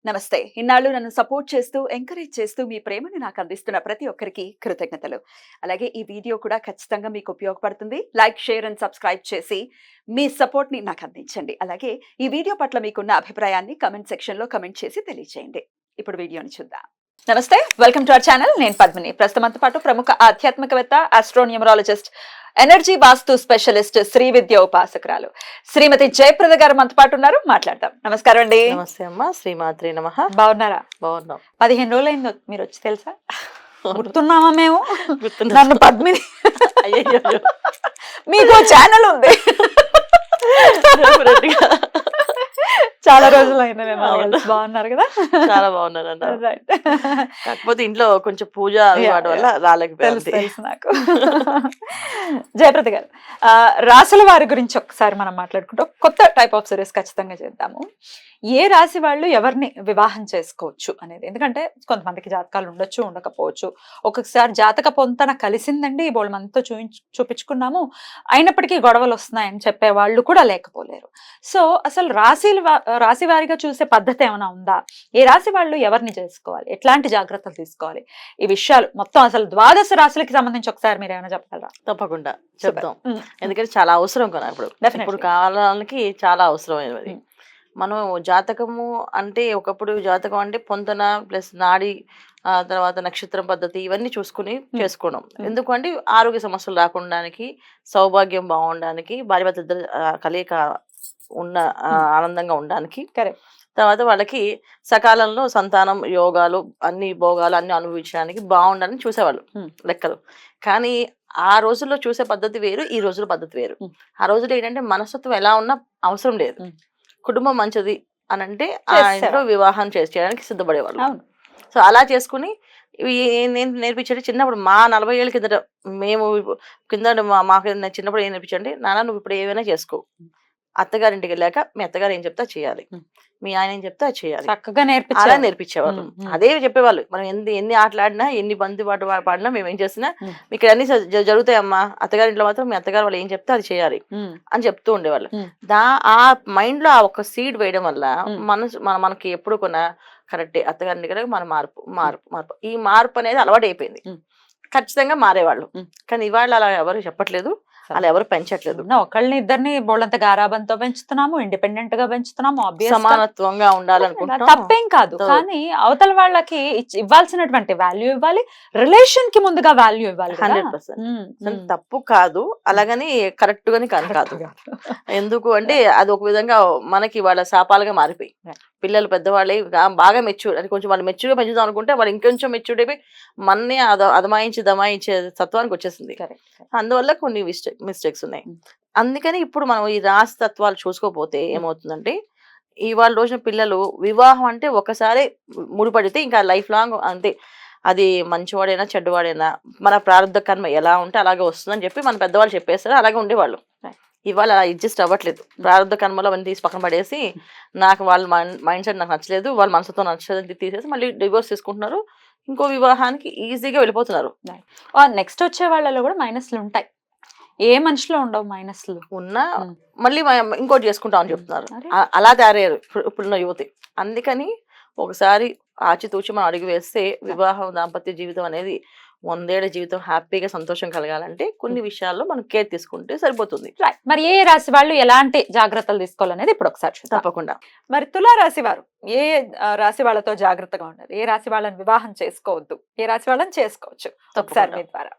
నమస్తే. ఇన్నాళ్ళు నన్ను సపోర్ట్ చేస్తూ, ఎంకరేజ్ చేస్తూ మీ ప్రేమని నాకు అందిస్తున్న ప్రతి ఒక్కరికి కృతజ్ఞతలు. అలాగే ఈ వీడియో కూడా ఖచ్చితంగా మీకు ఉపయోగపడుతుంది. లైక్, షేర్ అండ్ సబ్స్క్రైబ్ చేసి మీ సపోర్ట్‌ని నాకు అందించండి. అలాగే ఈ వీడియో పట్ల మీకున్న అభిప్రాయాన్ని కామెంట్ సెక్షన్‌లో కామెంట్ చేసి తెలియజేయండి. ఇప్పుడు వీడియోని చూద్దాం. నమస్తే. Welcome to our channel. నేను పద్మిని. ప్రస్తుతం మనతో పాటు ప్రముఖ ఆధ్యాత్మికవేత్త, ఆస్ట్రోన్యూమరాలజిస్ట్, ఎనర్జీ వాస్తు స్పెషలిస్ట్, శ్రీ విద్య ఉపాసకురాలు శ్రీమతి జయప్రద గారు మనతో పాటు ఉన్నారు. మాట్లాడదాం. నమస్కారం అండి. నమస్తే అమ్మా. శ్రీమాత్రే నమః. బాగున్నారా? బాగున్నాం. 15 రోజులైందో మీరు వచ్చి తెలుసా? గుర్తున్నామా మేము? గుర్తున్నా. నన్ను పద్మిని అయ్యయ్యో. మీకు ఛానల్ ఉంది. Definitely. చాలా రోజులైంది మేము అవును. బాగున్నారు కదా? చాలా బాగున్నారు అన్న. రైట్. కాకపోతే ఇంట్లో కొంచెం పూజ వాటి వల్ల రాలేకపోయింది. తెలుసు నాకు. జయప్రద గారు, రాశుల వారి గురించి ఒకసారి మనం మాట్లాడుకుంటాం. కొత్త టైప్ ఆఫ్ సిరీస్ ఖచ్చితంగా చేద్దాము. ఏ రాశి వాళ్ళు ఎవరిని వివాహం చేసుకోవచ్చు అనేది, ఎందుకంటే కొంతమందికి జాతకాలు ఉండొచ్చు, ఉండకపోవచ్చు. ఒక్కొక్కసారి జాతక పొంతన కలిసిందండి, బోళ్ళు మనతో చూపించుకున్నాము, అయినప్పటికీ గొడవలు వస్తున్నాయని చెప్పే వాళ్ళు కూడా లేకపోలేరు. సో అసలు రాశి వారిగా చూసే పద్ధతి ఏమైనా ఉందా? ఏ రాశి వాళ్ళు ఎవరిని చేసుకోవాలి, ఎట్లాంటి జాగ్రత్తలు తీసుకోవాలి, ఈ విషయాలు మొత్తం అసలు 12 రాశులకి సంబంధించి ఒకసారి మీరు ఏమైనా చెప్పగలరా? తప్పకుండా చెప్తాం. ఎందుకంటే చాలా అవసరం కదా ఇప్పుడు. ఇప్పుడు కాలానికి చాలా అవసరమైనది. మనం జాతకము అంటే ఒకప్పుడు జాతకం అంటే పొంతన ప్లస్ నాడి, తర్వాత నక్షత్రం పద్ధతి ఇవన్నీ చూసుకుని చేసుకోవడం. ఎందుకంటే ఆరోగ్య సమస్యలు రాకుండానికి, సౌభాగ్యం బాగుండడానికి, భార్యాభర్త ఇద్దరు కలయిక ఉన్న ఆనందంగా ఉండడానికి, తర్వాత వాళ్ళకి సకాలంలో సంతానం, యోగాలు, అన్ని భోగాలు అన్ని అనుభవించడానికి బాగుండాలని చూసేవాళ్ళు లెక్కలు. కానీ ఆ రోజుల్లో చూసే పద్ధతి వేరు, ఈ రోజుల పద్ధతి వేరు. ఆ రోజుల్లో ఏంటంటే మనస్తత్వం ఎలా ఉన్నా అవసరం లేదు, కుటుంబం మంచిది అని అంటే ఆ ఇంట్లో వివాహం చేయడానికి సిద్ధపడేవాళ్ళు. సో అలా చేసుకుని నేను నేర్పించండి చిన్నప్పుడు మా 40 ఏళ్ళ కిందట మేము కింద మాకు చిన్నప్పుడు ఏం నేర్పించండి, నాన్న నువ్వు ఇప్పుడు ఏమైనా చేసుకో, అత్తగారింటికి వెళ్ళాక మీ అత్తగారు ఏం చెప్తా చేయాలి, మీ ఆయన ఏం చెప్తా చేయాలి, చక్కగా అలా నేర్పించేవాళ్ళు. అదే చెప్పేవాళ్ళు. మనం ఎన్ని ఆటలాడినా, ఎన్ని బంతి పాటు పాడినా, మేము ఏం చేసినా మీకు అన్ని జరుగుతాయమ్మా, అత్తగారింట్లో మాత్రం మీ అత్తగారు వాళ్ళు ఏం చెప్తే అది చేయాలి అని చెప్తూ ఉండేవాళ్ళు. ఆ మైండ్ లో ఆ ఒక సీడ్ వేయడం వల్ల మనకి ఎప్పుడు కొన్నా కరెక్టే, అత్తగారింటి దగ్గర మన మార్పు ఈ మార్పు అనేది అలవాటు అయిపోయింది. ఖచ్చితంగా మారేవాళ్ళు. కానీ ఇవాళ అలా ఎవరు చెప్పట్లేదు, అలా ఎవరు పెంచట్లేదు. ఒకళ్ళని ఇద్దరిని బోళ్ళంత గారాబంతో పెంచుతున్నాము, ఇండిపెండెంట్ గా పెంచుతున్నాము, సమానత్వంగా ఉండాలనుకుంటున్నాం. తప్పేం కాదు. కానీ అవతల వాళ్ళకి ఇవ్వాల్సినటువంటి వాల్యూ ఇవ్వాలి, రిలేషన్ కి ముందుగా వాల్యూ ఇవ్వాలి. 100% తప్పు కాదు, అలాగని కరెక్ట్ గాని కాదు. ఎందుకు అంటే అది ఒక విధంగా మనకి వాళ్ళ శాపాలుగా మారిపోయి, పిల్లలు పెద్దవాళ్ళే బాగా మెచ్యూర్ అని కొంచెం వాళ్ళు మెచ్యూర్గా పెంచుదాం అనుకుంటే వాళ్ళు ఇంకొంచెం మెచ్యూర్డ్ అయిపోయి మన్నే దమాయించే తత్వానికి వచ్చేసింది. అందువల్ల కొన్ని మిస్టేక్స్ ఉన్నాయి. అందుకని ఇప్పుడు మనం ఈ రాశి తత్వాలు చూసుకోకపోతే ఏమవుతుందంటే, ఇవాళ రోజున పిల్లలు వివాహం అంటే ఒకసారి ముడిపడితే ఇంకా లైఫ్ లాంగ్ అంతే, అది మంచివాడైనా చెడ్డవాడైనా మన ప్రారంభ కర్మ ఎలా ఉంటే అలాగే వస్తుందని చెప్పి మన పెద్దవాళ్ళు చెప్పేస్తారు, అలాగే ఉండేవాళ్ళు. ఇవాళ అడ్జస్ట్ అవ్వట్లేదు. ప్రారంభ కర్మలో అవన్నీ తీసి పక్కన పడేసి, నాకు వాళ్ళ మైండ్ సెట్ నాకు నచ్చలేదు, వాళ్ళ మనసుతో నచ్చలేదు తీసేసి మళ్ళీ డివోర్స్ తీసుకుంటున్నారు, ఇంకో వివాహానికి ఈజీగా వెళ్ళిపోతున్నారు. నెక్స్ట్ వచ్చే వాళ్ళలో కూడా మైనస్లు ఉంటాయి, ఏ మనిషిలో ఉండవు మైనస్లు ఉన్నా మళ్ళీ ఇంకోటి చేసుకుంటామని చెప్తున్నారు. అలా తయారయ్యారు ఇప్పుడున్న యువతి. అందుకని ఒకసారి ఆచితూచి మనం అడుగు వేస్తే వివాహం దాంపత్య జీవితం అనేది 100 ఏళ్ల జీవితం హ్యాపీగా సంతోషం కలగాలంటే కొన్ని విషయాల్లో మనం కేర్ తీసుకుంటే సరిపోతుంది. మరి ఏ రాశి వాళ్ళు ఎలాంటి జాగ్రత్తలు తీసుకోవాలనేది ఇప్పుడు ఒకసారి తప్పకుండా. మరి తులారాశి వారు ఏ రాశి వాళ్ళతో జాగ్రత్తగా ఉండాలి, ఏ రాశి వాళ్ళని వివాహం చేసుకోవద్దు, ఏ రాశి వాళ్ళని చేసుకోవచ్చు, ఒకసారి మీ ద్వారా.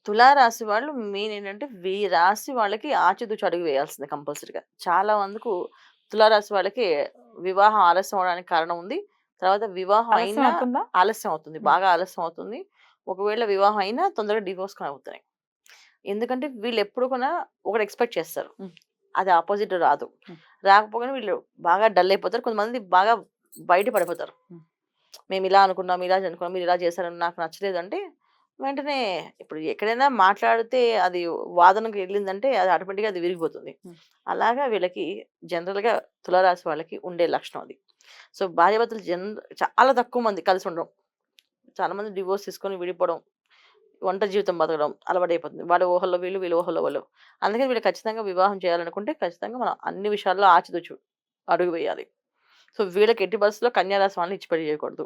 తులారాశి వాళ్ళు మెయిన్ ఏంటంటే ఈ రాశి వాళ్ళకి ఆచితూచి అడుగు వేయాల్సింది కంపల్సరీగా. చాలా మందికి తులారాశి వాళ్ళకి వివాహం ఆలస్యం అవడానికి కారణం ఉంది. తర్వాత వివాహం అయినా ఆలస్యం అవుతుంది, బాగా ఆలస్యం అవుతుంది. ఒకవేళ వివాహం అయినా తొందరగా డివోర్స్ అవుతున్నాయి. ఎందుకంటే వీళ్ళు ఎప్పుడు కూడా ఒకటి ఎక్స్పెక్ట్ చేస్తారు, అది ఆపోజిట్ రాదు. రాకపోగానే వీళ్ళు బాగా డల్ అయిపోతారు. కొంతమంది బాగా బయట పడిపోతారు. మేము ఇలా అనుకున్నాం, మీరు ఇలా చేశారని నాకు నచ్చలేదు అంటే వెంటనే ఇప్పుడు ఎక్కడైనా మాట్లాడితే అది వాదనకు వెళ్ళిందంటే అది ఆటోమేటిక్గా అది విరిగిపోతుంది. అలాగా వీళ్ళకి జనరల్గా తులారాశి వాళ్ళకి ఉండే లక్షణం అది. సో భార్యాభర్తలు చాలా తక్కువ మంది కలిసి ఉండడం, చాలా మంది డివోర్స్ తీసుకొని విడిపోవడం, ఒంటరి జీవితం బతకడం అలవాటైపోతుంది. వాళ్ళ ఊహల్లో వీళ్ళు, వీళ్ళ ఊహల్లో వాళ్ళు. అందుకని వీళ్ళు ఖచ్చితంగా వివాహం చేయాలనుకుంటే ఖచ్చితంగా మనం అన్ని విషయాల్లో ఆచితూచి అడుగు వేయాలి. సో వీళ్ళకి ఎట్టి పరిస్థితుల్లో కన్యా రాశి వాళ్ళని ఇచ్చి పెళ్లి చేయకూడదు,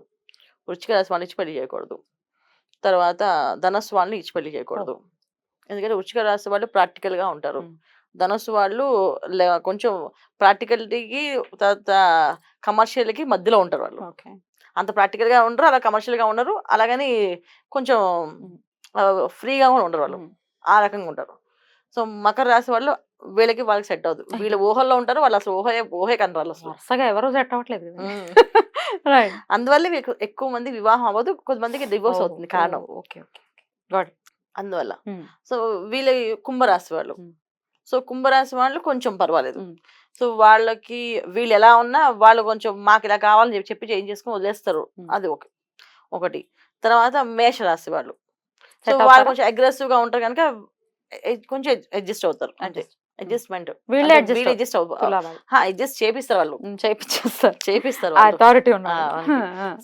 వృశ్చిక రాశి వాళ్ళని ఇచ్చి పెళ్లి చేయకూడదు, తర్వాత ధనస్సు వాళ్ళని ఇచ్చి పెళ్లి చేయకూడదు. ఎందుకంటే వృశ్చిక రాశి వాళ్ళు ప్రాక్టికల్ గా ఉంటారు, ధనస్సు వాళ్ళు కొంచెం ప్రాక్టికలిటీకి తర్వాత కమర్షియల్ కి మధ్యలో ఉంటారు. వాళ్ళు ఓకే. అంత ప్రాక్టికల్ గా ఉండరు, అలా కమర్షియల్ గా ఉండరు, అలాగని కొంచెం ఫ్రీగా కూడా ఉండరు. వాళ్ళు ఆ రకంగా ఉంటారు. సో మకర రాశి వాళ్ళు వీళ్ళకి వాళ్ళకి సెట్ అవుతుంది. వీళ్ళు ఊహల్లో ఉంటారు, వాళ్ళు అసలు ఊహే కనరు వాళ్ళు అసలు. వరుసగా ఎవరు సెట్ అవ్వట్లేదు కదా. ఉమ్. రైట్. అందువల్ల మీకు ఎక్కువ మంది వివాహం అవ్వదు, కొంతమందికి డివోర్స్ అవుతుంది కారణం. Okay okay. గాట్. అందువల్ల సో వీళ్ళ కుంభరాశి వాళ్ళు, సో కుంభరాశి వాళ్ళు కొంచెం పర్వాలేదు. సో వాళ్ళకి వీళ్ళు ఎలా ఉన్నా వాళ్ళు కొంచెం మాకు ఇలా కావాలని చెప్పి చేంజ్ చేసుకుని వదిలేస్తారు. అది ఒకటి. తర్వాత మేషరాశి వాళ్ళు, సో వాళ్ళు కొంచెం అగ్రెసివ్ గా ఉంటారు కనుక కొంచెం అడ్జస్ట్ అవుతారు. అంతే, అడ్జస్ట్మెంట్. వీళ్ళే అడ్జస్ట్ అడ్జస్ట్ చేపిస్తారు, వాళ్ళు చేపిస్తారు అథారిటీ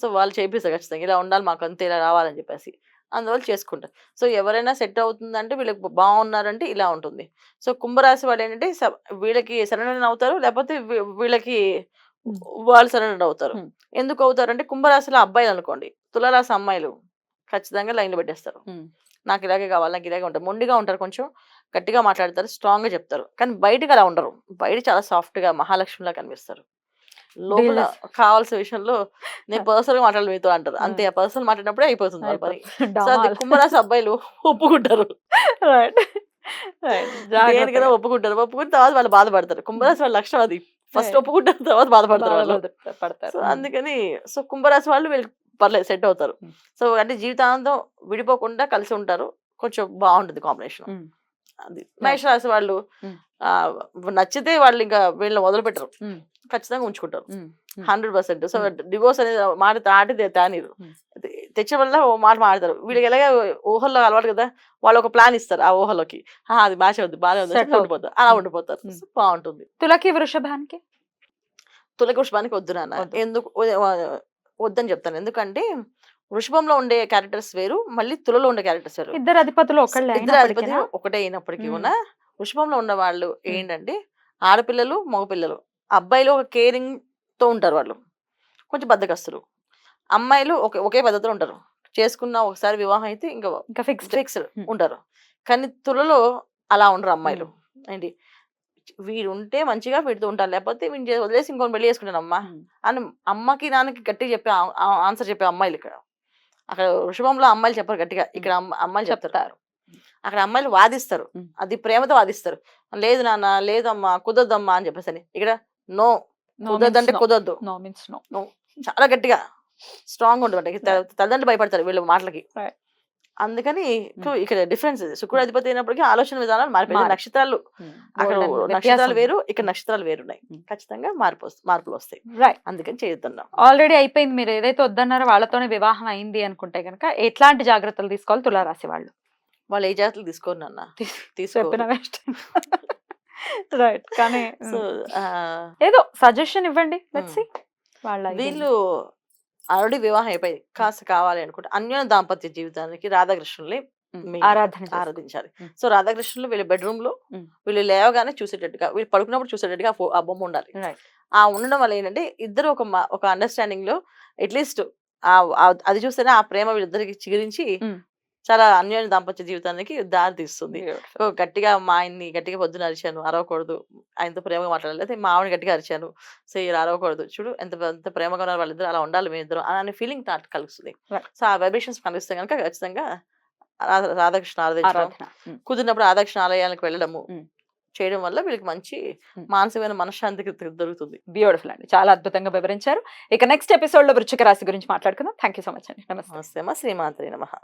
సో వాళ్ళు చేపిస్తారు ఖచ్చితంగా, ఇలా ఉండాలి మాకు అంతే, ఇలా రావాలని చెప్పేసి. అందువల్ల చేసుకుంటారు. సో ఎవరైనా సెట్ అవుతుందంటే వీళ్ళకి బాగున్నారంటే ఇలా ఉంటుంది. సో కుంభరాశి వాళ్ళు ఏంటంటే వీళ్ళకి సరెండర్ అవుతారు, లేకపోతే వీళ్ళకి వాళ్ళు సరెండర్ అవుతారు. ఎందుకు అవుతారంటే కుంభరాశిలో అబ్బాయిలు అనుకోండి, తులారాశి అమ్మాయిలు ఖచ్చితంగా లైన్లు పెట్టేస్తారు. నాకు ఇలాగే కావాలి, నాకు ఇలాగే ఉంటారు, మొండిగా ఉంటారు, కొంచెం గట్టిగా మాట్లాడతారు, స్ట్రాంగ్ గా చెప్తారు. కానీ బయటకు అలా ఉండరు, బయట చాలా సాఫ్ట్ గా మహాలక్ష్మిలా కనిపిస్తారు. లోపల కావాల్సిన విషయంలో నేను పర్సనల్ గా మాట్లాడాలి మీతో అంటారు, అంతే. ఆ పర్సనల్ మాట్లాడినప్పుడే అయిపోతుంది వాళ్ళ పని. సో అది కుంభరాశి అబ్బాయిలు ఒప్పుకుంటారు, దేనికైనా ఒప్పుకున్న తర్వాత వాళ్ళు బాధపడతారు. కుంభరాశి వాళ్ళ లక్షణం అది, ఫస్ట్ ఒప్పుకుంటారు తర్వాత బాధపడతారు వాళ్ళు. సో అందుకని సో కుంభరాశి వాళ్ళు వీళ్ళకి పర్లేదు, సెట్ అవుతారు. సో అంటే జీవితాంతం విడిపోకుండా కలిసి ఉంటారు, కొంచెం బాగుంటుంది కాంబినేషన్. అది మేషరాశి వాళ్ళు నచ్చితే వాళ్ళు ఇంకా వీళ్ళని వదిలిపెట్టరు, ఖచ్చితంగా ఉంచుకుంటారు 100%. సో డివోర్స్ అనేది మాట దాటి తానీరు, తెచ్చే వల్ల ఓ మాట మాడతారు. వీళ్ళకి ఎలాగ ఊహల్లో అలవాటు కదా, వాళ్ళు ఒక ప్లాన్ ఇస్తారు, ఆ ఊహలోకి అది బాగా ఉండిపోతారు, అలా ఉండిపోతారు. బాగుంటుంది. తులకి వృషభానికి తులకి వృషభానికి వద్దు నాన్న, ఎందుకు వద్దని చెప్తాను. ఎందుకంటే వృషభంలో ఉండే క్యారెక్టర్స్ వేరు, మళ్ళీ తులలో ఉండే క్యారెక్టర్స్ వేరు. ఇద్దరు అధిపతులు ఒకటే అయినప్పటికీ కూడా వృషభంలో ఉన్న వాళ్ళు ఏంటంటే ఆడపిల్లలు మగపిల్లలు, అబ్బాయిలు ఒక కేరింగ్ తో ఉంటారు, వాళ్ళు కొంచెం బద్దకస్తులు. అమ్మాయిలు ఒకే పద్ధతిలో ఉంటారు, చేసుకున్న ఒకసారి వివాహం అయితే ఇంకా ఫిక్స్డ్ ఉంటారు. కానీ తులలో అలా ఉండరు అమ్మాయిలు. ఏంటి వీడు ఉంటే మంచిగా వీడితో ఉంటాను, లేకపోతే వీడిని వదిలేసి ఇంకొని పెళ్లి చేసుకుంటాను అమ్మా అని అమ్మకి నాన్నకి గట్టిగా చెప్పే ఆన్సర్ చెప్పే అమ్మాయిలు ఇక్కడ. అక్కడ వృషభంలో అమ్మాయిలు చెప్పరు గట్టిగా, ఇక్కడ అమ్మాయిలు చెప్తారు. అక్కడ అమ్మాయిలు వాదిస్తారు, అది ప్రేమతో వాదిస్తారు. లేదు నాన్న, లేదమ్మా, కుదరదమ్మా అని చెప్పేసి. ఇక్కడ నో, కుదరదంటే కుదరదు, చాలా గట్టిగా స్ట్రాంగ్ ఉంటుంది. తల్లిదండ్రులు భయపడతారు వీళ్ళ మాటలకి. అందుకని ఇక్కడ డిఫరెన్స్ శుక్రుడు అధిపతి అయినప్పటికీ ఆలోచన విధానాలు మారిపోయింది. నక్షత్రాలు అక్కడ నక్షత్రాలు వేరు, ఇక్కడ నక్షత్రాలు వేరున్నాయి, ఖచ్చితంగా మార్పులు వస్తాయి. అందుకని చేస్తున్నాం. ఆల్రెడీ అయిపోయింది, మీరు ఏదైతే వద్దన్నారో వాళ్ళతోనే వివాహం అయింది అనుకుంటే కనుక ఎట్లాంటి జాగ్రత్తలు తీసుకోవాలి తులారాశి వాళ్ళు? వాళ్ళు ఏ జాగ్రత్తలు తీసుకోరు నాన్న, రైట్. కానీ ఏదో సజెషన్ ఇవ్వండి. వీళ్ళు ఆల్రెడీ వివాహం అయిపోయింది, కాస్త కావాలి అనుకుంటే అన్యోన్య దాంపత్య జీవితానికి రాధాకృష్ణుల్ని ఆరాధించాలి. సో రాధాకృష్ణులు వీళ్ళ బెడ్రూమ్ లో వీళ్ళు లేవగానే చూసేటట్టుగా, వీళ్ళు పడుకున్నప్పుడు చూసేటట్టుగా ఆ బొమ్మ ఉండాలి. ఆ ఉండడం వల్ల ఏంటంటే ఇద్దరు ఒక అండర్స్టాండింగ్ లో అట్లీస్ట్ అది చూస్తేనే ఆ ప్రేమ వీళ్ళిద్దరికి చిగురించి చాలా అన్యోన్య దాంపత్య జీవితానికి దారి తీస్తుంది. గట్టిగా మా ఆయన్ని గట్టిగా పొద్దున అరిచాను, అరవకూడదు, ఆయనతో ప్రేమగా మాట్లాడాలి, అయితే మా ఆవిడని గట్టిగా అరిచాను, సో ఇలా అరవకూడదు, చూడు ఎంత ప్రేమగా ఉన్నారు వాళ్ళిద్దరు, అలా ఉండాలి మీ ఇద్దరు అనే ఫీలింగ్ కలుగుతుంది. సో ఆ వైబ్రేషన్స్ కనిపిస్తే కనుక ఖచ్చితంగా రాధాకృష్ణ ఆరాధించడం, కుదిరినప్పుడు రాధాకృష్ణ ఆలయాలకు వెళ్ళడము చేయడం వల్ల వీళ్ళకి మంచి మానసికమైన మనశ్శాంతి దొరుకుతుంది. బ్యూటిఫుల్ అండి, చాలా అద్భుతంగా వివరించారు. ఇక నెక్స్ట్ ఎపిసోడ్ లో వృశ్చిక రాశి గురించి మాట్లాడుకుందాం. థ్యాంక్ యూ సో మచ్ అండి. నమస్తే. శ్రీమాత్రే నమః.